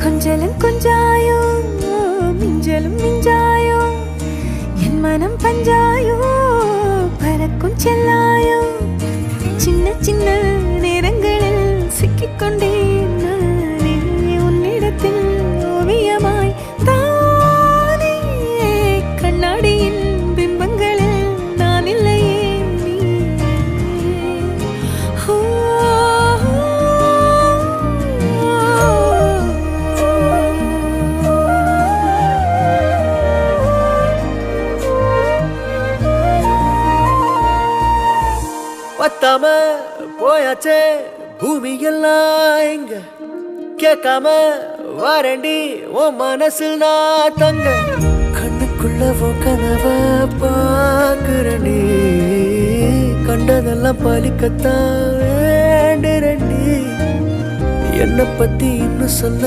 கொஞ்சலும் கொஞ்சாயோ மிஞ்சலும் மிஞ்சாயோ என் மனம் பஞ்சாயோ பறக்கும் செல்லாயோ சின்ன சின்ன நேரங்களில் சிக்கிக்கொண்டேன் நானே உன்னிடத்தில் ஓவியமாய் தானே கண்ணாடியின் பிம்பங்களில் நான் இல்லையே பத்தாம போயாச்சே பூமி எல்லாம் இங்க கேட்காம வாரண்டி உன் மனசில் நான் தங்க கண்ணுக்குள்ள உன் கனவ பாக்குறண்டி கண்டதெல்லாம் பலிக்கத்தான் வேண்டுறண்டி என்னை பத்தி இன்னும் சொல்ல